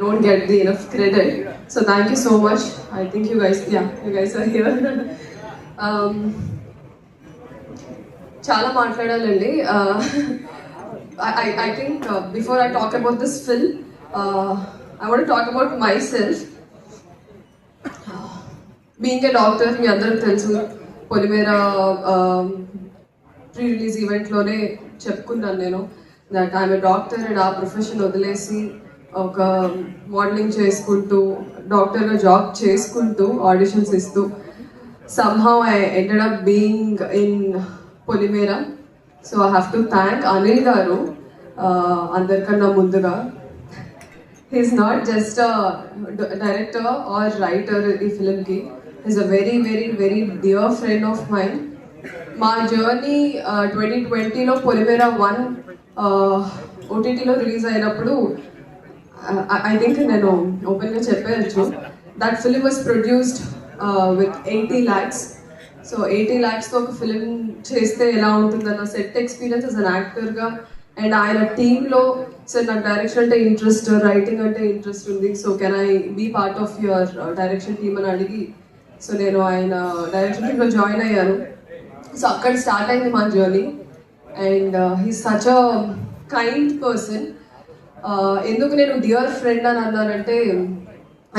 don't get the enough credit. So thank you so much. I think you guys are here. um, చాలా మాట్లాడాలండి. I think before I talk about this film, I want to talk about myself. Being a doctor, మీ అందరికి తెలుసు, పొలిమేర pre release ఈవెంట్లోనే చెప్పుకున్నాను నేను that I'm a doctor and ఆ profession వదిలేసి ఒక modelling చేసుకుంటూ డాక్టర్గా జాబ్ చేసుకుంటూ ఆడిషన్స్ ఇస్తూ somehow I ended up being in Polimera. So I have to thank Anil garu అందరికన్నా ముందుగా. He is not just director or writer ఈ ఫిలింకి, he's a very very very dear friend of mine. మా జర్నీ 2020లో పొలిమేర 1 ఓటీటీలో రిలీజ్ అయినప్పుడు ఐ థింక్ నేను ఓపెన్గా చెప్పేయచ్చు, that film was produced with 80 lakhs. So 80 lakhsతో ఒక ఫిలిం చేస్తే ఎలా ఉంటుందన్న సెట్ ఎక్స్పీరియన్స్ యాజ్ అన్ యాక్టర్గా అండ్ ఆయన టీంలో సార్ నాకు డైరెక్షన్ అంటే ఇంట్రెస్ట్, రైటింగ్ అంటే ఇంట్రెస్ట్ ఉంది, so can I be part of your direction team అని అడిగి సో నేను ఆయన డైరెక్షన్ టీంలో జాయిన్ అయ్యాను. సో అక్కడ స్టార్ట్ అయింది మా journey and he's such a kind person. ఎందుకు నేను డియర్ ఫ్రెండ్ అని అన్నానంటే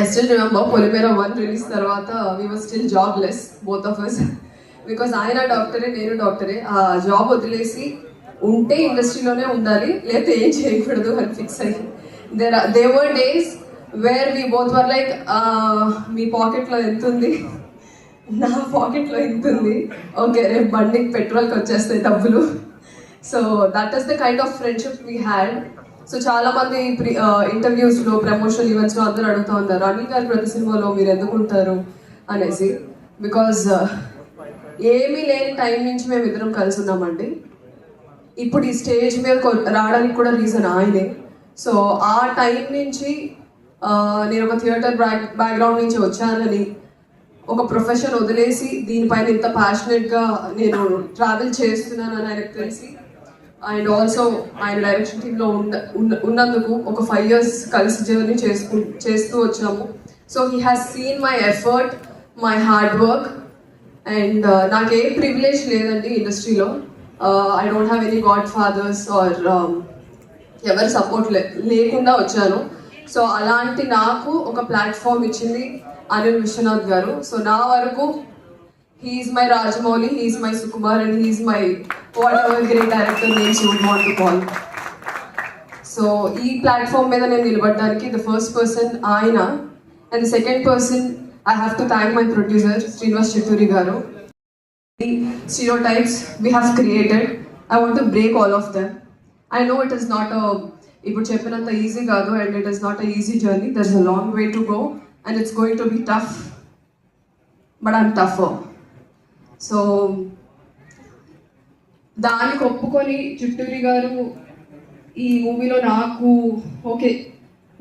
I still remember Polimera 1 release తర్వాత we were still jobless, both of us. Because ఆయన డాక్టరే, నేను డాక్టరే. ఆ జాబ్ వదిలేసి ఉంటే ఇండస్ట్రీలోనే ఉండాలి, లేకపోతే ఏం చేయకూడదు అని ఫిక్స్ అయ్యి there were days where we both were like, మీ పాకెట్లో ఎంత ఉంది, నా పాకెట్లో ఎంత ఉంది, ఓకే రేపు బండికి పెట్రోల్కి వచ్చేస్తాయి డబ్బులు. So that is the kind of friendship we had. So చాలా మంది ఇంటర్వ్యూస్లో, ప్రమోషనల్ ఈవెంట్స్లో అందరూ అడుగుతూ ఉంటారు అనిల్ గారు ప్రతి సినిమాలో మీరు ఎందుకు ఉంటారు అనేసి. బికాజ్ ఏమీ లేని టైం నుంచి మేము ఇద్దరం కలిసి ఉన్నామండి. ఇప్పుడు ఈ స్టేజ్ మీద రావడానికి కూడా రీజన్ ఆయనే. సో ఆ టైం నుంచి నేను ఒక థియేటర్ బ్యాక్గ్రౌండ్ నుంచి వచ్చానని, ఒక ప్రొఫెషన్ వదిలేసి దీనిపైన ఇంత ప్యాషనెట్గా నేను ట్రావెల్ చేస్తున్నానని ఆయనకు తెలిసి అండ్ ఆల్సో ఆయన డైరెక్షన్ టీంలో ఉన్నందుకు ఒక 5 years కలిసి జర్నీ చేస్తూ వచ్చాము. So he has seen my effort, my hard work and నాకు ఏ ప్రివిలేజ్ లేదండి ఇండస్ట్రీలో. I don't have any godfathers or ఎవరి సపోర్ట్ లేకుండా వచ్చాను. సో అలాంటి నాకు ఒక ప్లాట్ఫామ్ ఇచ్చింది అనిల్ విశ్వనాథ్ గారు. సో నా వరకు he is my Rajamouli, he is my Sukumar and he is my whatever great director names you would want to call. So ee platform మీద నేను నిలబడడానికి the first person ayana and the second person I have to thank my producer Srinivas Chitturi garu. The stereotypes we have created, I want to break all of them. I know it is not a ఇప్పుడు చెప్పినంత easy కాదు and it is not a easy journey. There's a long way to go and it's going to be tough, but I'm tougher. So దానికి ఒప్పుకొని చిట్టూరి గారు ఈ మూవీలో నాకు okay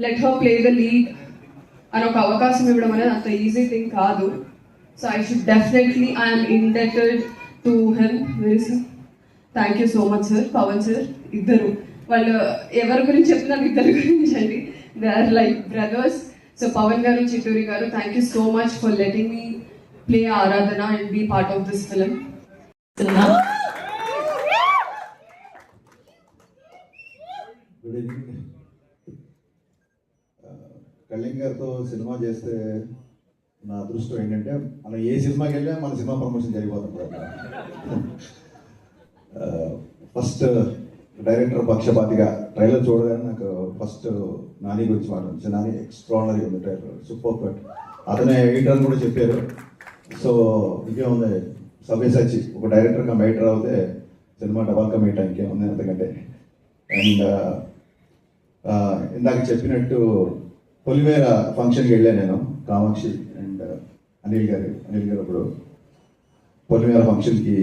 let her play the lead అని ఒక అవకాశం ఇవ్వడం అనేది అంత ఈజీ థింగ్ కాదు. So I should definitely I'm indebted to him. Very sir, thank you so much sir. Pawan sir, ఇద్దరు వాళ్ళు ఎవరి గురించి చెప్తున్నారు, ఇద్దరి గురించి అండి. They are like brothers. So Pawan గారు, చిట్టూరి గారు, thank you so much for letting me play Aradhana and be part of this film. Good evening. Kalyan గారితో సినిమా చేస్తే నా అదృష్టం ఏంటంటే అలా ఏ సినిమాకి వెళ్ళా మన సినిమా ప్రమోషన్ జరిగిపోతుంది. ఫస్ట్ డైరెక్టర్ పక్షపాతిగా ట్రైలర్ చూడగానే నాకు ఫస్ట్ నాని గురించి మాట్లాడుతుంది. నాని ఎక్స్ట్రానరీ ఉంది ట్రైలర్, సూపర్ కట్. అతనే ఎడిటర్ అని కూడా చెప్పారు. సో ఇంకేముంది, సవ్యసాచి ఒక డైరెక్టర్గా రైటర్ అవుతే సినిమా డబల్ కమిట్ ఇంకేముంది అంతకంటే. అండ్ ఇందాక చెప్పినట్టు పొలిమేర ఫంక్షన్కి వెళ్ళాను నేను, కామాక్షి అండ్ అనిల్ గారు అప్పుడు పొలిమేర ఫంక్షన్కి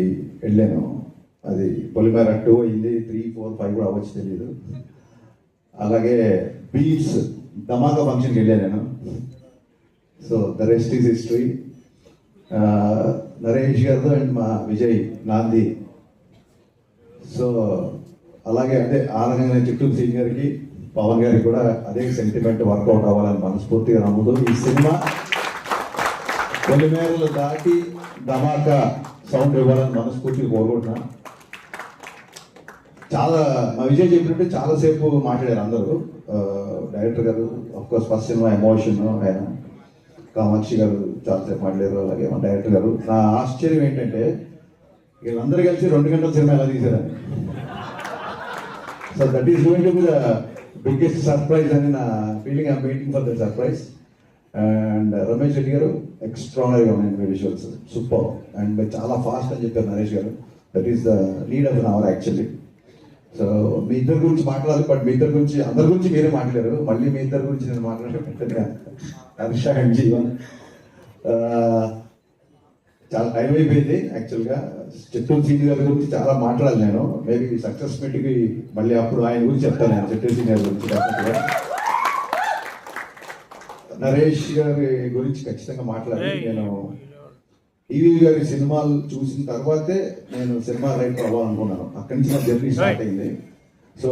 వెళ్ళాను. అది పొలిమేర 2 అయింది, 3, 4, 5 కూడా అవ్వచ్చు తెలియదు. అలాగే బీట్స్ ధమాకా ఫంక్షన్కి వెళ్ళాను నేను. So the rest is history. Naresh గారితో అండ్ మా విజయ్ నాంది. సో అలాగే అంటే ఆ రకంగా చిట్టూరు సీన్ గారికి పవన్ గారికి కూడా అదే సెంటిమెంట్ వర్కౌట్ అవ్వాలని మనస్ఫూర్తిగా నమ్ముతూ ఈ సినిమా పొలిమేరలు దాటి ధమాకా సౌండ్ ఇవ్వాలని మనస్ఫూర్తిగా కోరుకుంటున్నా. చాలా మా విజయ్ చెప్పినట్టు చాలాసేపు మాట్లాడారు అందరూ. డైరెక్టర్ గారు అఫ్కోర్స్ ఫస్ట్ సినిమా ఎమోషన్, ఆయన కామాక్షి గారు చాలాసేపు మాట్లాడారు, అలాగే మా డైరెక్టర్ గారు. నా ఆశ్చర్యం ఏంటంటే వీళ్ళందరూ కలిసి 2 గంటల సినిమా ఎలా తీశారని. So that is going to be the biggest surprise అని నా ఫీలింగ్. I'm waiting for the surprise. And Ramesh Reddy garu ఎక్స్ట్రానరీగా ఉన్నాయి విజువల్స్, సూపర్. అండ్ చాలా ఫాస్ట్ అని చెప్పారు Naresh garu. That is the need of an hour actually. So మీ ఇద్దరి గురించి మాట్లాడాలి, బట్ మీ ఇద్దరి గురించి అందరి గురించి మీరే మాట్లాడారు. మళ్ళీ మీ ఇద్దరి గురించి నేను మాట్లాడే హర్ష అండ్ జీవన్. చాలా టైం అయిపోయింది యాక్చువల్గా. చిత్తూరు సీనియర్ గారి గురించి చాలా మాట్లాడాలి నేను. మేబీ సక్సెస్ మీట్కి మళ్ళీ అప్పుడు ఆయన గురించి చెప్తాను నేను, చిత్తూరు సీనియర్ గురించి డెఫినెట్గా. నరేష్ గారి గురించి ఖచ్చితంగా మాట్లాడాలి. నేను ఈవీ గారి సినిమాలు చూసిన తర్వాతే నేను సినిమా రైటర్ అవ్వాలనుకున్నాను. అక్కడి నుంచి నా జర్నీ స్టార్ట్ అయింది. సో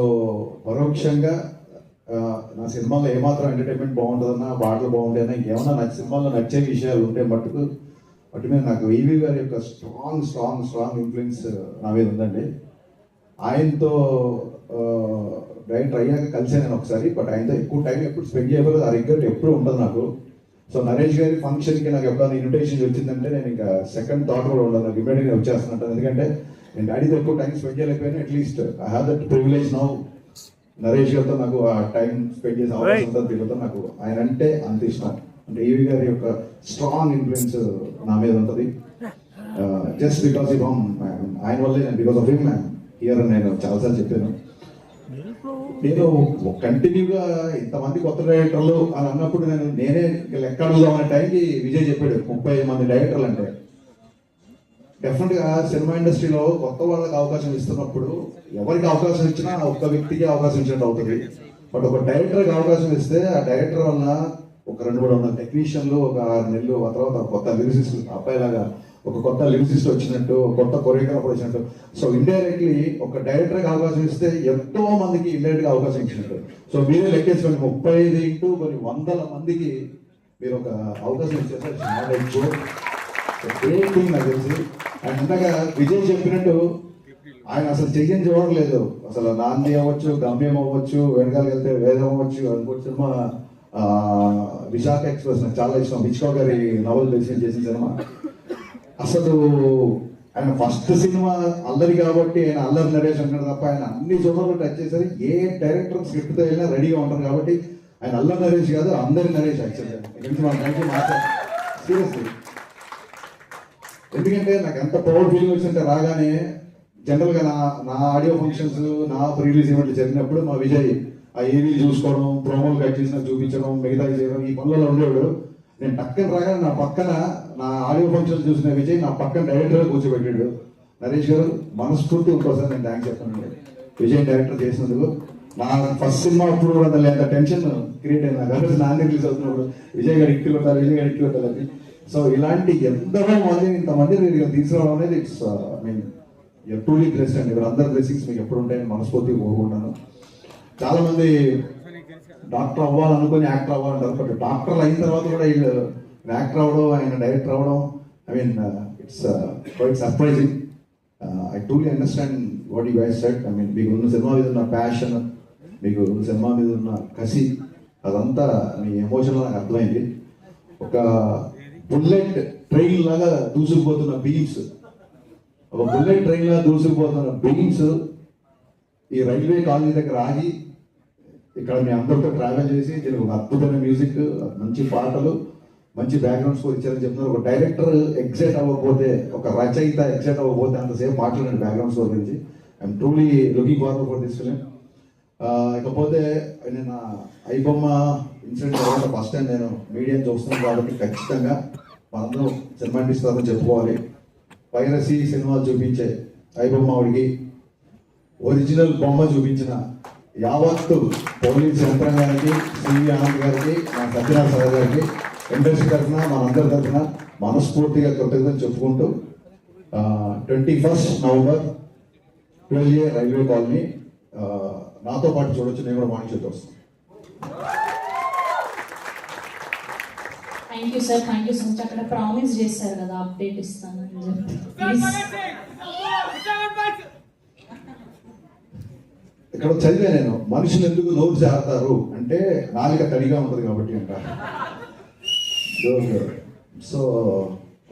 పరోక్షంగా నా సినిమాలో ఏమాత్రం ఎంటర్టైన్మెంట్ బాగుంటుందన్నా, పాటలు బాగుండేనా, ఇంకేమన్నా నా సినిమాలో నచ్చే విషయాలు ఉంటే వాటి మీద నాకు ఈవీ గారి యొక్క స్ట్రాంగ్ ఇన్ఫ్లుయెన్స్ నా మీద ఉందండి. ఆయనతో డైరెక్టర్ అయ్యాక కలిసే నేను ఒకసారి, బట్ ఆయనతో ఎక్కువ టైం ఎప్పుడు స్పెండ్ చేయలేదు. ఆ రిగ్రెట్ ఎప్పుడు ఉండదు నాకు. సో నరేష్ గారి ఫంక్షన్కి నాకు ఎప్పుడైనా ఇన్విటేషన్ వచ్చిందంటే నేను ఇంకా సెకండ్ థాట్ కూడా ఉండదు, నాకు ఇమీడియట్గా వచ్చేస్తున్నట్టు. ఎందుకంటే నేను డాడీతో ఎక్కువ టైం స్పెండ్ చేయలేకపోయినా at least I have that privilege now. Naresh గారితో నాకు ఆ టైం స్పెండ్ చేసే అవకాశం ఉంటుంది. తిరుగుతాం. నాకు ఆయన అంటే అంత ఇష్టం. అంటే ఈవీ గారి యొక్క స్ట్రాంగ్ ఇన్ఫ్లుయెన్స్ నా మీద ఉంటుంది. జస్ట్ బికాస్ ఆఫ్ ఆయన వల్లే, బికాస్ ఆఫ్ హిమ్ హియర్ అని నేను చాలాసార్లు చెప్పాను. నేను కంటిన్యూగా ఇంతమంది కొత్త డైరెక్టర్లు అని అన్నప్పుడు నేనే లెక్క అడుగుదాం అనే టైంకి విజయ్ చెప్పాడు 30 మంది డైరెక్టర్లు అంటే. డెఫినెట్గా సినిమా ఇండస్ట్రీలో కొత్త వాళ్ళకి అవకాశం ఇస్తున్నప్పుడు ఎవరికి అవకాశం ఇచ్చినా ఒక్క వ్యక్తికి అవకాశం ఇచ్చినట్టు అవుతుంది. బట్ ఒక డైరెక్టర్కి అవకాశం ఇస్తే ఆ డైరెక్టర్ వల్ల ఒక 200-300 టెక్నీషియన్లు, ఒక 6 నెలలు, ఆ తర్వాత కొత్త లిరిసిస్ట్, అబ్బాయిలాగా ఒక కొత్త లిరిసిస్ట్ వచ్చినట్టు, కొత్త కొరియోగ్రాఫర్ వచ్చినట్టు. సో ఇండైరెక్ట్లీ ఒక డైరెక్టర్కి అవకాశం ఇస్తే ఎంతో మందికి ఇండైరెక్ట్గా అవకాశం ఇచ్చినట్టు. సో మీరే లెక్కేసుకోండి, 35 ఇంటూ కొన్ని 100 మందికి మీరు ఒక అవకాశం ఇచ్చేసారు. నాకు తెలిసి. అండ్ ఇందాక విజయ్ చెప్పినట్టు ఆయన అసలు చెయ్యని చూడలేదు. అసలు నాంది అవ్వచ్చు, గమ్యం అవ్వచ్చు, వెనకాలకి వెళ్తే వేదం అవ్వచ్చు. అనుకోటి సినిమా విశాఖ ఎక్స్ప్రెస్ నాకు చాలా ఇష్టం. హిచ్కాక్ గారి నవల్ చేసిన సినిమా. అసలు ఆయన ఫస్ట్ సినిమా అల్లరి కాబట్టి ఆయన అల్లరి నరేష్ అంటాడు తప్ప ఆయన అన్ని జోనర్లు టచ్ చేశారు. ఏ డైరెక్టర్ స్క్రిప్ట్తో వెళ్ళినా రెడీగా ఉంటారు కాబట్టి ఆయన అల్లరి నరేష్ కాదు, అందరి నరేష్ యాక్చువల్గా. సీరియస్లీ. ఎందుకంటే నాకు ఎంత పవర్ ఫీలింగ్ వచ్చింటే రాగానే జనరల్గా నా ఆడియో ఫంక్షన్స్, నా రిలీజ్ ఈవెంట్లు జరిగినప్పుడు మా విజయ్ ఆ ఏవీ చూసుకోవడం, ప్రోమోలు కట్ చేసిన చూపించడం, మిగతా చేయడం, ఈ పనులలో ఉండేవాడు. నేను టక్కన రాగానే నా పక్కన నా ఆడియో ఫంక్షన్ చూసిన విజయ్ నా పక్కన డైరెక్టర్ కూర్చోబెట్టాడు. నరేష్ గారు మనస్ఫూర్తి ఇంకోసారి నేను థ్యాంక్స్ చెప్తాను విజయ్ డైరెక్టర్ చేసినందుకు. నా ఫస్ట్ సినిమా అప్పుడు కూడా ఎంత టెన్షన్ క్రియేట్ అయింది నాకు. నాన్న రిలీజ్ అవుతున్నప్పుడు విజయ్ గారు ఇంటికి కొట్టాలి, విజయ్ గారు ఇంటికి కొట్టాలి. సో ఇలాంటి ఎంతగా మంది ఇంతమంది తీసుకురావడం అనేది ఇట్స్ ట్రూలీ బ్లెస్డ్ అండి. అందరి బ్లెస్సింగ్స్ మీకు ఎప్పుడు ఉంటాయని మనస్ఫూర్తిగా కోరుకుంటాను. చాలా మంది డాక్టర్ అవ్వాలనుకుని యాక్టర్ అవ్వాలంటారు, బట్ డాక్టర్లు అయిన తర్వాత కూడా వీళ్ళు యాక్టర్ అవ్వడం, ఆయన డైరెక్టర్ అవ్వడం, it's quite surprising. I truly understand what you guys said. మీకు ఉన్న సినిమా మీద ఉన్న ప్యాషన్, మీకు సినిమా మీద ఉన్న కసి, అదంతా మీ ఎమోషన్ నాకు అర్థమైంది. ఒక బుల్లెట్ ట్రైన్ లాగా దూసుకుపోతున్న బీమ్స్, ఈ రైల్వే కాలనీ దగ్గర ఆగి ఇక్కడ మీ అందరితో ట్రావెల్ చేసి దీనికి ఒక అద్భుతమైన మ్యూజిక్, మంచి పాటలు, మంచి బ్యాక్గ్రౌండ్ స్కోర్ ఇచ్చారని చెప్తున్నారు. ఒక డైరెక్టర్ ఎగ్జైట్ అవ్వకపోతే, ఒక రచయిత ఎగ్జైట్ అవ్వకపోతే అంతసేపు మాట్లాడండి బ్యాక్గ్రౌండ్ స్కోర్ గురించి. I'm truly looking forward for this film. ఇకపోతే నేను ఐబొమ్మ ఇన్సిడెంట్ తర్వాత ఫస్ట్ టైం నేను మీడియాని చూస్తున్నాను కాబట్టి ఖచ్చితంగా మనందరం సినిమా ఇండస్ట్రీ చెప్పుకోవాలి. పైరసీ సినిమాలు చూపించే ఐబొమ్మడికి ఒరిజినల్ బొమ్మ చూపించిన యావత్తు పోలీస్ యంత్రాంగానికి, సివి ఆనంద్ గారికి, మా సత్యనారాయణ సార్ గారికి, ఇండస్ట్రీ తరఫున మనందరి తరఫున మనస్ఫూర్తిగా కృతజ్ఞతలు చెప్పుకుంటూ 21 నవంబర్ 12 రైల్వే కాలనీ నాతో పాటు చూడొచ్చు. నేను కూడా మార్నింగ్ చూద్దాం. Thank you sir, thank you so much. అక్కడ ప్రామిస్ చేశారు కదా అప్డేట్ ఇస్తానని చెప్పి ప్లీజ్. ఇక్కడ చదివా నేను, మనుషులు ఎందుకు నోరు జారుతారు అంటే నాలుక తడిగా ఉంటుంది కాబట్టి అంట. సో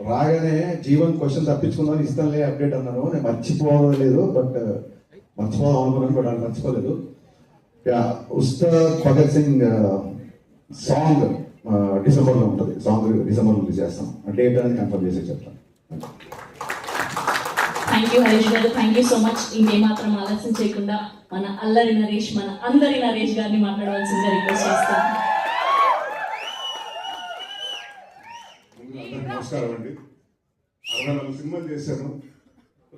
రాగానే జీవన్ క్వశ్చన్ తప్పించుకుందాం ఇస్తానులే అప్డేట్ అన్నాను. నేను మర్చిపోలేదు, బట్ మర్చిపోదాం అనుకున్నాను, బట్ అది మర్చిపోలేదు. ఉస్తాద్ భగత్ సింగ్ సాంగ్ డిసెంబర్లో ఉంటుంది. సాంగ్ డిసెంబర్లో రిలీజ్ చేస్తాం. డేట్ అనేది కన్ఫర్మ్ చేసి చెప్తాను. థ్యాంక్ యూ హరీష్ గారు, థ్యాంక్ యూ సో మచ్. ఇంకేమాత్రం ఆలస్యం చేయకుండా మన అల్లరి నరేష్, మన అందరి నరేష్ గారిని మాట్లాడవలసిందిగా రిక్వెస్ట్ చేస్తాను. అందరికీ నమస్కారం అండి. 64 సినిమాలు చేశాను.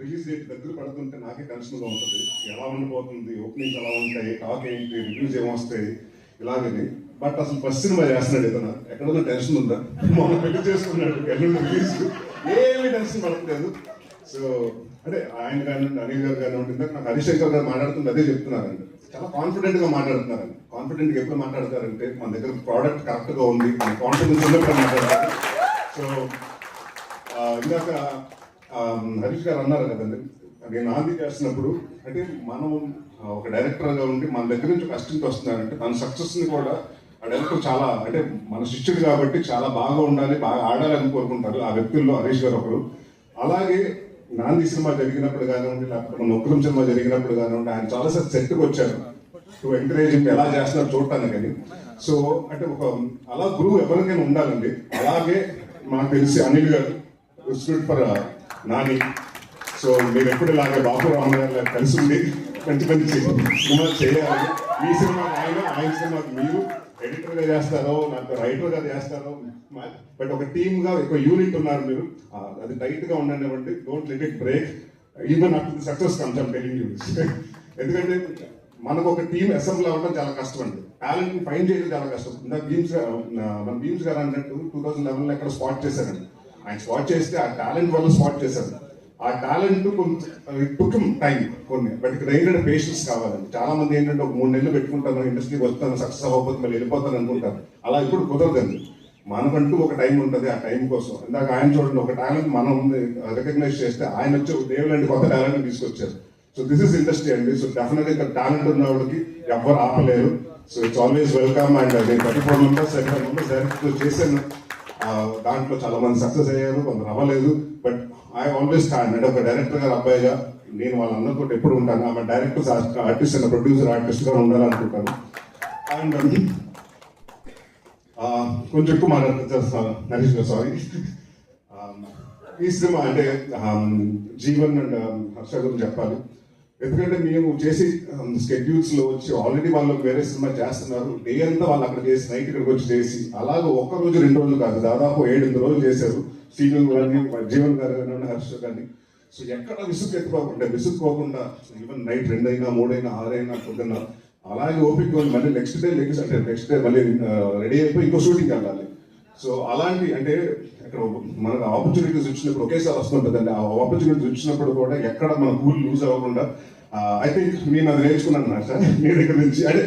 రిలీజ్ డేట్ దగ్గర పడుతుంటే నాకే టెన్షన్గా ఉంటుంది. ఎలా ఉండిపోతుంది, ఓపెనింగ్స్ ఎలా ఉంటాయి, టాక్ ఏంటి, రివ్యూస్ ఏమొస్తాయి, ఇలాగని. బట్ అసలు ఫస్ట్ సినిమా చేస్తున్నాడు ఏదైనా ఎక్కడన్నా టెన్షన్ ఉందా? మొన్న పెళ్లి చేసుకున్నాడు, ఎల్లుండి రిలీజ్, ఏమీ టెన్షన్ పడట్లేదు. సో అంటే ఆయన కానివ్వండి, అనిల్ గారు కానివ్వండి, ఇందాక నాకు హరిశంకర్ గారు మాట్లాడుతుంది అదే చెప్తున్నారండి. చాలా కాన్ఫిడెంట్గా మాట్లాడుతున్నారండి. కాన్ఫిడెంట్గా ఎప్పుడు మాట్లాడతారంటే మన దగ్గర ప్రోడక్ట్ కరెక్ట్గా ఉంది, మన కాన్ఫిడెన్స్ ఉన్నప్పుడు మాట్లాడతారు. సో ఇందాక హరీష్ గారు అన్నారు కదండి, నేను ఆంది చేస్తున్నప్పుడు అంటే మనం ఒక డైరెక్టర్గా ఉండి మన దగ్గర నుంచి ఒక అసిస్టెంట్ వస్తున్నారంటే తన సక్సెస్ని కూడా ఆ డైరెక్టర్ చాలా అంటే మన శిష్యుడు కాబట్టి చాలా బాగా ఉండాలి, బాగా ఆడాలని కోరుకుంటారు. ఆ వ్యక్తుల్లో హరీష్ గారు ఒకరు. అలాగే నాంది సినిమా జరిగినప్పుడు కానివ్వండి, లేకపోతే మన ఉగ్రం సినిమా జరిగినప్పుడు కానివ్వండి, ఆయన చాలాసార్లు సెట్కి వచ్చారు టు ఎంకరేజ్ ఎలా చేస్తున్నారు చూడటానికి. సో అంటే ఒక అలా గురువు ఎవరికైనా ఉండాలండి. అలాగే మాకు తెలిసి అనిల్ గారు స్టూడ్ ఫర్ నాని. సో మీరు ఎప్పుడు ఇలాగే బాబు రామగారు కలిసి ఉండి మంచి మంచి సినిమా చేయాలి. ఈ సినిమాకి ఆయన సినిమాకి మీరు ఎడిటర్గా చేస్తారో లేకపోతే రైటర్గా చేస్తారో, బట్ ఒక టీమ్గా ఒక యూనిట్ ఉన్నారు మీరు. అది టైట్గా ఉండండి. Don't let it break even up the success comes. I'm telling you. ఎందుకంటే మనకు ఒక టీం అసెంబ్లీ అవ్వడం చాలా కష్టం అండి. టాలెంట్ ఫైన్ చేయడం చాలా కష్టం. మన భీమ్స్ గారు అన్నట్టు 2011లో ఎక్కడ స్పాట్ చేశారండి. ఆయన స్పాట్ చేస్తే ఆ టాలెంట్ వల్ల స్పాట్ చేశారు. ఆ టాలెంట్ కొంచెం టైం కొన్ని, బట్ ఇక్కడ ఏంటంటే పేషెన్స్ కావాలండి. చాలా మంది ఏంటంటే ఒక 3 నెలలు పెట్టుకుంటాను, ఇండస్ట్రీకి వస్తాను, సక్సెస్ అవ్వకపోతే మళ్ళీ వెళ్ళిపోతాను అనుకుంటారు. అలా ఇప్పుడు కుదరదండి. మనకంటూ ఒక టైం ఉంటుంది. ఆ టైం కోసం ఇందాక ఆయన చూడండి, ఒక టాలెంట్ మనం రికగ్నైజ్ చేస్తే ఆయన వచ్చి దేవుళ్ళంటి కొత్త టాలెంట్ తీసుకొచ్చారు. సో దిస్ ఇస్ ఇండస్ట్రీ అండి. సో డెఫినెట్గా ఇక్కడ టాలెంట్ ఉన్న వాళ్ళకి ఎవ్వరు ఆపలేరు. So it's always welcome. And నేను 34 మెంబర్స్ 35 మెంబర్స్ డైరెక్ట్ చేశాను. దాంట్లో చాలా మంది సక్సెస్ అయ్యారు, కొందరు అవ్వలేదు. బట్ ఐ ఆల్వేస్ స్టాండ్ అంటే ఒక డైరెక్టర్ గారు అబ్బాయిగా నేను వాళ్ళందరితో ఎప్పుడు ఉంటాను. ఆమె డైరెక్టర్ ఆర్టిస్ట్ అండ్ ప్రొడ్యూసర్ ఆర్టిస్ట్గా ఉండాలనుకుంటాను. అండ్ కొంచెం ఎక్కువ మాట్లాడుతాను నరేష్ గారు, సారీ. ఈ సినిమా అంటే జీవన్ అండ్ హర్ష గురించి చెప్పాలి. ఎందుకంటే మేము చేసి స్కెడ్యూల్స్ లో వచ్చి ఆల్రెడీ వాళ్ళు వేరే సినిమా చేస్తున్నారు. డే అంతా వాళ్ళు అక్కడ చేసి నైట్ ఇక్కడికి వచ్చి చేసి అలాగే ఒక్క రోజు 2 రోజులు కాదు, దాదాపు 7-8 రోజులు చేశారు. శ్రీను కానీ జీవన్ గారు కానీ హర్ష కానీ. సో ఎక్కడ విసుక్కోకుండా ఈవెన్ నైట్ 2 అయినా 3 అయినా 6 అయినా పొద్దున్న అలాగే ఓపిక మళ్ళీ నెక్స్ట్ డే మళ్ళీ రెడీ అయిపోయి ఇంకో షూటింగ్ వెళ్ళాలి. సో అలాంటి అంటే ఇక్కడ మనకు ఆపర్చునిటీస్ వచ్చినప్పుడు ఒకేసారి వస్తుంటుందండి. ఆ ఆపర్చునిటీస్ వచ్చినప్పుడు కూడా ఎక్కడ మన కూల్ లూజ్ అవ్వకుండా ఐ థింక్ నేను అది నేర్చుకున్నాను సార్ మీ దగ్గర నుంచి. అంటే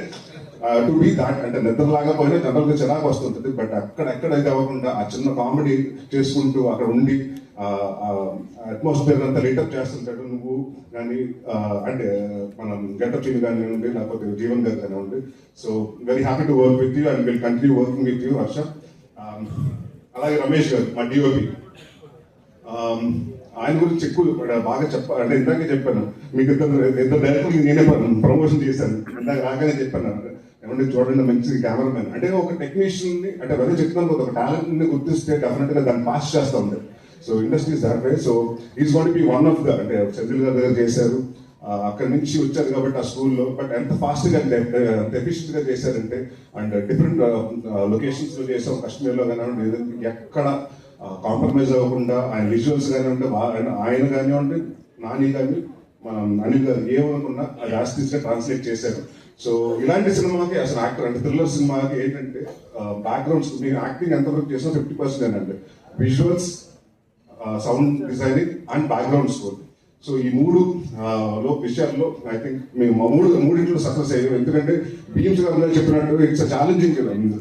టు బీ దాట్ అంటే నిద్రలాగా పోయినా జనరల్గా చిరాకు వస్తుంటుంది. బట్ అక్కడెక్కడ ఇది అవ్వకుండా ఆ చిన్న కామెడీ చేసుకుంటూ అక్కడ ఉండి అట్మాస్ఫియర్ అంతా లీటప్ చేస్తుంటాడు నువ్వు కానీ. అంటే మనం గెటప్ చీని కానివ్వండి, లేకపోతే జీవన్ గారు కానివ్వండి. So very happy to work with you and will continue working with you Harsha. అలాగే రమేష్ గారు మా డిఓపి, ఆయన గురించి ఎక్కువ బాగా అంటే ఇందాకే చెప్పాను మీకు ఇద్దరు డైరెక్టర్ నేనే ప్రమోషన్ చేశాను. ఇందాక రాగానే చెప్పాను ఏమంటే చూడండి మంచి కెమెరామెన్ అంటే ఒక టెక్నీషియన్ ని అంటే వెరీ చెప్తున్నాను ఒక టాలెంట్ ని గుర్తిస్తే డెఫినెట్ గా దాన్ని పాస్ చేస్తూ ఉంటారు. So industries that way. So is got be one of the అంటే చంద్రుల్ గారి దగ్గర చేశారు, అక్కడి నుంచి వచ్చారు కాబట్టి ఆ స్కూల్లో. బట్ ఎంత ఫాస్ట్ గా ఎంత ఎఫిషియెంట్ గా చేశారంటే అండ్ డిఫరెంట్ లొకేషన్స్ లో చేసాం, కాశ్మీర్లో కానివ్వండి, ఎక్కడ కాంప్రమైజ్ అవ్వకుండా ఆయన విజువల్స్ కానివ్వండి, ఆయన కానివ్వండి, నాని కానీ అనిల్ గారు ఏమనుకున్నా అది ఆస్తిగా ట్రాన్స్లేట్ చేశారు. సో ఇలాంటి సినిమాకి అసలు యాక్టర్ అంటే థ్రిల్లర్ సినిమాకి ఏంటంటే బ్యాక్గ్రౌండ్స్ మీరు యాక్టింగ్ ఎంతవరకు చేసినా 50% అండి. Visuals, sound designing and background score. So ఈ విషయాల్లో ఐ థింక్ మేము మూడింట్లో సక్సెస్ అయ్యాం. ఎందుకంటే బీమ్స్ గారు చెప్పినట్టు it's challenging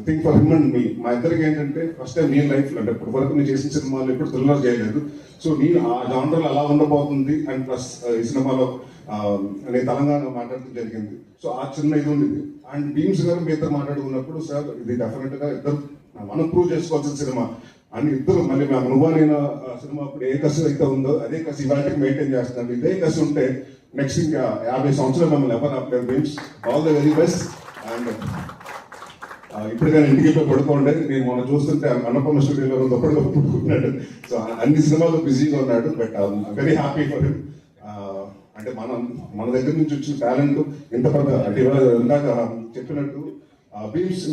thing for him and me. మా ఇద్దరికి ఏంటంటే ఫస్ట్ టైం నేను లైఫ్లో అంటే ఇప్పటి వరకు నేను చేసిన సినిమాలు ఎప్పుడు థ్రిల్లర్ చేయలేదు. సో నేను ఆ జానర్లో అలా ఉండబోతుంది అండ్ ప్లస్ ఈ సినిమాలో నేను తెలంగాణ మాట్లాడటం జరిగింది. సో ఆ చిన్న ఇది ఉంది. అండ్ బీమ్స్ గారు మీ ఇద్దరు మాట్లాడుకున్నప్పుడు సార్ ఇది డెఫినెట్గా ఇద్దరు మనం ప్రూవ్ చేసుకోవాల్సిన సినిమా అని ఇద్దరు మళ్ళీ మా అనుభవమైన సినిమా అప్పుడు ఏ కసి అయితే ఉందో అదే కసి ఇవాళకి మెయింటైన్ చేస్తున్నాను. ఇదే కసి ఉంటే నెక్స్ట్ ఇంకా 50 సంవత్సరాలు మమ్మల్ని ఎవరు ఆపలేదు. Bheems all the very best. And ఇప్పుడు కానీ ఇంటికి వెళ్ళి పడుకోండి. నేను మనం చూస్తుంటే అన్నపూర్ణ స్టూడియోలో పడుకున్నాడు. సో అన్ని సినిమాలు బిజీగా ఉన్నాడు. But very happy for him. అంటే మన దగ్గర నుంచి వచ్చిన టాలెంట్ ఇంత పెద్ద అంటే ఇవాళ ఇందాక చెప్పినట్టు బీమ్స్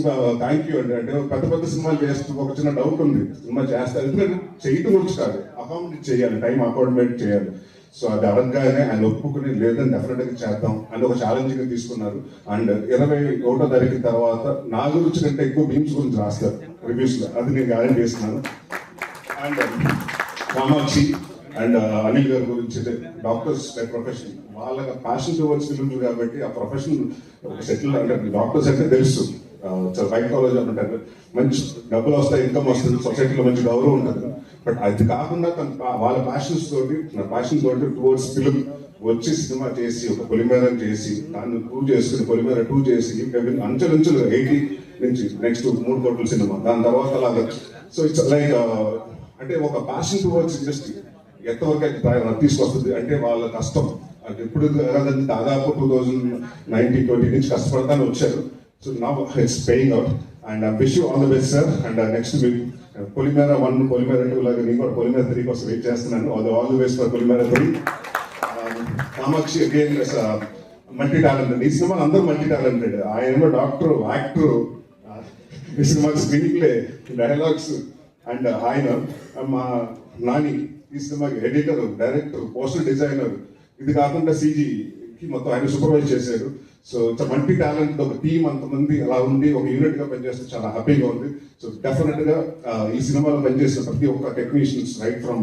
థ్యాంక్ యూ అండి. అంటే పెద్ద సినిమాలు చేస్తూ ఒక చిన్న డౌట్ ఉంది, సినిమా చేస్తారు ఎందుకంటే చేయటం వచ్చి కాదు, అకామిడేట్ చేయాలి, టైం అకామిడేట్ చేయాలి. సో అది అడగగానే ఆయన ఒప్పుకుని లేదని డెఫినెట్గా చేద్దాం అని ఒక ఛాలెంజ్గా తీసుకున్నారు. అండ్ 21వ తారీఖు తర్వాత నా గురించి కంటే ఎక్కువ బీమ్స్ గురించి రాస్తారు రివ్యూస్లో, అది నేను గ్యారెంటీ చేస్తున్నాను. అండ్ కామాక్షి అండ్ అనిల్ గారి గురించి డాక్టర్స్ ప్రొఫెషన్ వాళ్ళ ప్యాషన్ టువర్డ్స్ ఫిల్మ్స్ కాబట్టి ఆ ప్రొఫెషన్ సెటిల్ అంటే డాక్టర్స్ అంటే తెలుసు వైట్ కాలేజ్ అంటారు, మంచి డబ్బులు వస్తాయి, ఇన్కమ్ వస్తుంది, సొసైటీలో మంచి గౌరవం ఉంటుంది. బట్ అది కాకుండా వాళ్ళ ప్యాషన్స్ తోటి నా ప్యాషన్ తోటి టువర్డ్స్ ఫిల్మ్ వచ్చి సినిమా చేసి ఒక పొలిమేర చేసి దాన్ని ప్రూవ్ చేసుకుని పొలిమేర 2 చేసి అంచెలంచులు 80 నుంచి నెక్స్ట్ 3 కోట్ల సినిమా దాని తర్వాత అలాగా. సో ఇట్స్ లైక్ అంటే ఒక ప్యాషన్ టువర్డ్స్ ఇండస్ట్రీ ఎంతవరకు తీసుకొస్తుంది అంటే వాళ్ళ కష్టం. అంటే ఇప్పుడు దాదాపు 2019-20 నుంచి కష్టపడతానే వచ్చారు. సో నా it's paying out and I wish you all the best sir. And next మీరు పొలిమేర 1 పొలిమేర 2 లాగా నేను కూడా పొలిమేర 3 కోసం వెయిట్ చేస్తున్నాను. All the best for Polimera 3. Kamakshi again multi talented. ఈ సినిమా అందరూ మల్టీ టాలెంటెడ్. ఆయన డాక్టర్, యాక్టర్, ఈ cinema screen play, dialogues. And ఆయన మా నాని ఈ సినిమాకి ఎడిటర్, డైరెక్టర్, పోస్టర్ డిజైనర్, ఇది కాకుండా CGకి మొత్తం ఆయన సూపర్వైజ్ చేశారు. So it's multi talent. ఒక టీమ్ అంతమంది అలా ఉండి ఒక యూనిట్ గా పనిచేస్తే చాలా హ్యాపీగా ఉంది. సో డెఫినెట్ గా ఈ సినిమాలో పనిచేసిన ప్రతి ఒక్క టెక్నీషియన్స్ రైట్ ఫ్రమ్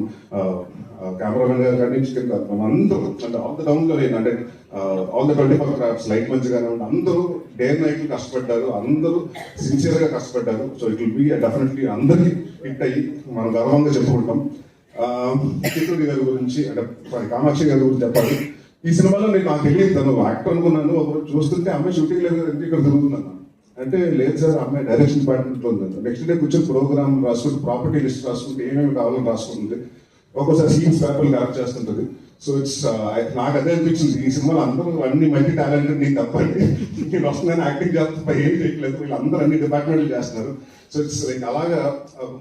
కెమెరామెన్ గారు కానీ కింద అందరూ అంటే ఆల్ ద డౌన్ లో అంటే ఆల్ ద 24 క్రాఫ్ట్స్ లైట్ మంచి కానివ్వండి అందరూ డే నైట్ కష్టపడ్డారు, అందరూ సిన్సియర్ గా కష్టపడ్డారు. So it will be definitely అందరికీ హిట్ అయ్యి మనం గర్వంగా చెప్పుకుంటాం. చిత్తూరి గారి గురించి అంటే కామాక్షి గారి గురించి చెప్పాలి. ఈ సినిమాలో నాకు తెలియదు, తను యాక్టర్ అనుకున్నాను. ఒకరోజు చూస్తుంటే అమ్మాయి షూటింగ్ లేదు కదంటే ఇక్కడ తిరుగుతున్నాను అంటే లేదు సార్ అమ్మాయి డైరెక్షన్ డిపార్ట్మెంట్లో ఉందంట. నెక్స్ట్ డే కూర్చొని ప్రోగ్రామ్ రాసుకుంటే ప్రాపర్టీ లిస్ట్ రాసుకుంటే ఏమేమి కావాలని రాసుకుంటుంది. ఒక్కోసారి సీన్స్ పేపర్లు కరెక్ట్ చేస్తుంటుంది. సో ఇట్స్ నాకు అదే అనిపించింది ఈ సినిమాలో అందరూ అన్ని మల్టీ టాలెంటెడ్, నేను తప్పండి నేను వస్తున్నాను యాక్టింగ్ చేస్తా ఏం చేయట్లేదు, వీళ్ళందరూ అన్ని డిపార్ట్మెంట్లు చేస్తున్నారు. సో ఇట్స్ లైక్ అలాగా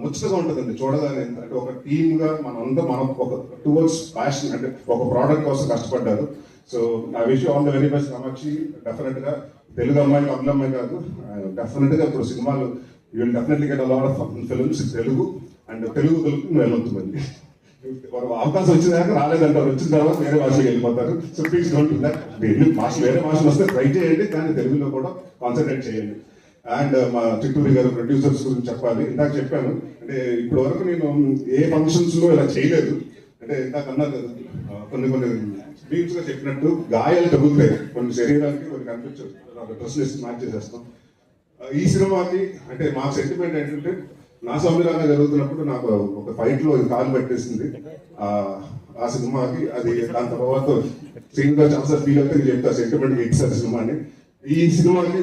ముచ్చటగా ఉంటుందండి చూడగానే. అంటే ఒక టీమ్ గా మనం ఒక టువర్డ్స్ ప్యాషన్ అంటే ఒక ప్రోడక్ట్ కోసం కష్టపడ్డారు. So I wish all the very best Kamakshi. Definite గా తెలుగు అమ్మాయి తమిళ అమ్మాయి కాదు, డెఫినెట్ గా ఇప్పుడు సినిమాలు you will definitely get a lot of films Telugu and Telugu వెళ్ళొద్దు. అవకాశం వచ్చినాక రాలేదంటారు, వచ్చిన తర్వాత వేరే భాషకి వెళ్ళిపోతారు. So please don't do that. వేరే భాషలు వస్తే ట్రై చేయండి కానీ తెలుగులో కూడా కాన్సన్ట్రేట్ చేయండి. అండ్ మా చిత్తూరి గారు ప్రొడ్యూసర్స్ గురించి చెప్పాలి. ఇందాక చెప్పాను అంటే ఇప్పటి వరకు నేను ఏ ఫంక్షన్స్ లో ఇలా చేయలేదు. అంటే ఇందాక అన్నారు కొన్ని డ్రీమ్స్ గా చెప్పినట్టు గాయాలు తగ్గుతాయి కొన్ని శరీరానికి, కొన్ని కనిపించదు, డ్రెస్ వేసి మ్యాచ్ చేసేస్తాం. ఈ సినిమాకి అంటే మా సెంటిమెంట్ ఏంటంటే నా సంవిధానంగా జరుగుతున్నప్పుడు నాకు ఒక ఫైట్ లో కాలు పెట్టేసింది ఆ సినిమాకి. అది దాని తర్వాత సీన్ గా చాలా ఫీల్ అవుతుంది చెప్తా సెంటిమెంట్ ఇచ్చారు సినిమాని. ఈ సినిమాకి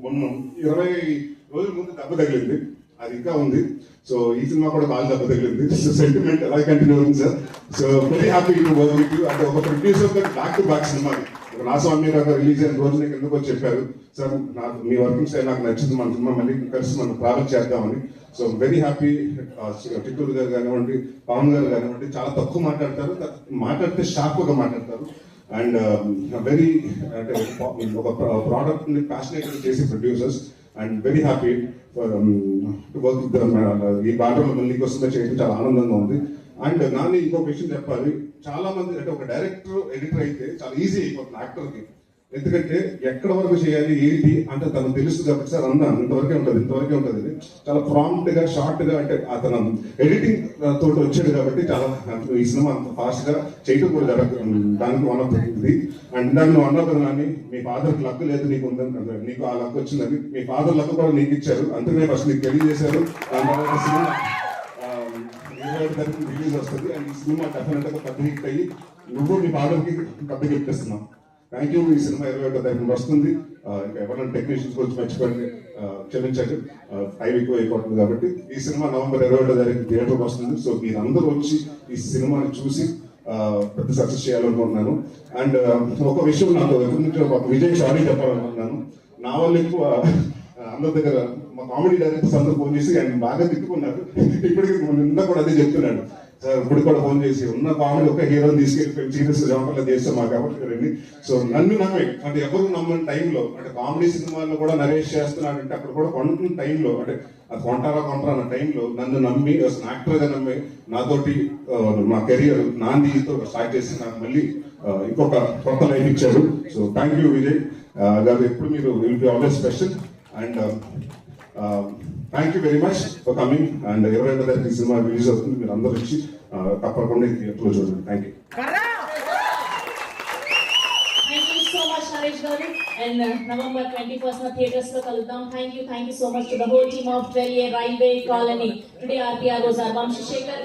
మొన్న 20 రోజుల ముందు దెబ్బ తగిలింది, అది ఇంకా ఉంది. సో ఈ సినిమా కూడా బాగా దెబ్బ తగిలింది. సో సెంటిమెంట్ ఎలా కంటిన్యూ ఉంది sir. So very happy to work with you. అంటే ఒక producer back to back cinema నా స్వామి గారు రిలీజ్ అయిన రోజు నాకు ఎందుకో చెప్పారు సార్ నాకు మీ వర్కింగ్ స్టైల్ నాకు నచ్చింది, మన సినిమా మళ్ళీ కలిసి మనం ట్రావెల్ చేద్దామని. So very happy. చిత్తూరు గారు కానివ్వండి, పవన్ గారు కానివ్వండి చాలా తక్కువ మాట్లాడతారు, మాట్లాడితే షార్ప్గా మాట్లాడతారు. అండ్ వెరీ అంటే ఒక ప్రోడక్ట్ ని ప్యాషనేట్ చేసే producers. And very happy to work with ఈ బ్యాటర్లో మళ్ళీ వస్తుందో చేయడం చాలా ఆనందంగా ఉంది. అండ్ నాని ఇంకొక విషయం చెప్పాలి, చాలా మంది అంటే ఒక డైరెక్టర్ ఎడిటర్ అయితే చాలా ఈజీ అయిపోతుంది యాక్టర్కి. ఎందుకంటే ఎక్కడ వరకు చేయాలి ఏంటి అంటే తనకు తెలుసు కాబట్టి సార్ అన్నాను ఇంతవరకే ఉంటుంది అని చాలా ప్రాంప్ట్ గా షార్ట్ గా అంటే అతను ఎడిటింగ్ తోటి వచ్చాడు కాబట్టి చాలా ఈ సినిమా అంత ఫాస్ట్ గా చేయటం కూడా జరుగుతుంది దానికి వన్ ఆఫ్ ఇది అండ్ దాన్ని వన్ ఆఫ్ అని మీ ఫాదర్ లక్ లేదు నీకు ఉందని నీకు ఆ లక్ వచ్చిందని మీ ఫాదర్ లక్ కూడా నీకు ఇచ్చారు అందుకనే ఫస్ట్ నీకు తెలియజేశారు దాని తర్వాత సినిమా 27 తారీఖు రిలీజ్ వస్తుంది అండ్ ఈ సినిమా డెఫినెట్ గా పెద్ద హిట్ అయ్యి నువ్వు మీ ఫాదర్కి పెద్ద గిఫ్ట్ ఇస్తున్నావు థ్యాంక్ యూ ఈ సినిమా 27 తారీఖున వస్తుంది ఇంకా ఎవరైనా టెక్నీషియన్స్ గురించి మర్చిపోయింది క్షమించండి టైం ఎక్కువ అయిపోతుంది కాబట్టి ఈ సినిమా నవంబర్ 27 తారీఖు థియేటర్కి వస్తుంది సో మీరందరూ వచ్చి ఈ సినిమాని చూసి పెద్ద సక్సెస్ చేయాలనుకుంటున్నాను అండ్ ఒక విషయం నాకు ఎప్పటి నుంచో ఒక విజయ్ సారీ చెప్పాలనుకుంటున్నాను నా వల్ల ఎక్కువ అందరి దగ్గర మా కామెడీ డైరెక్టర్స్ అందరూ ఫోన్ చేసి ఆయన బాగా తిట్టుకున్నారు ఇప్పటికి నిన్న కూడా అదే చెప్తున్నాడు సార్ ఇప్పుడు కూడా ఫోన్ చేసి ఉన్న కామెడీ ఒక హీరోని తీసుకెళ్ళి సీరియస్ జంపర్లో చేస్తాం మా కాబట్టి సో నన్ను నమ్మే అంటే ఎవరు నమ్మని టైంలో అంటే కామెడీ సినిమాల్లో కూడా నరేష్ చేస్తున్నాడంటే అక్కడ కూడా కొంటున్న టైంలో అంటే అది కొంటారా అన్న టైంలో నన్ను నమ్మి యాక్టర్ గా నమ్మి నాతోటి నా కెరియర్ నాందితో స్టార్ట్ చేసి నాకు మళ్ళీ ఇంకొక కొత్త లైఫ్ ఇచ్చారు సో థ్యాంక్ యూ విజయ్ గారు ఎప్పుడు మీరు will be always special and thank you very much for coming and 27 తారీఖు సినిమా రిలీజ్ అవుతుంది మీరు అందరూ వచ్చి తప్పకుండా థియేటర్లో చూడండి thank you thank you so much Naresh garu and November 21st na theaters లో కలుద్దాం thank you so much to the whole team of 12A railway colony today RPR Roja Vamsi Shekar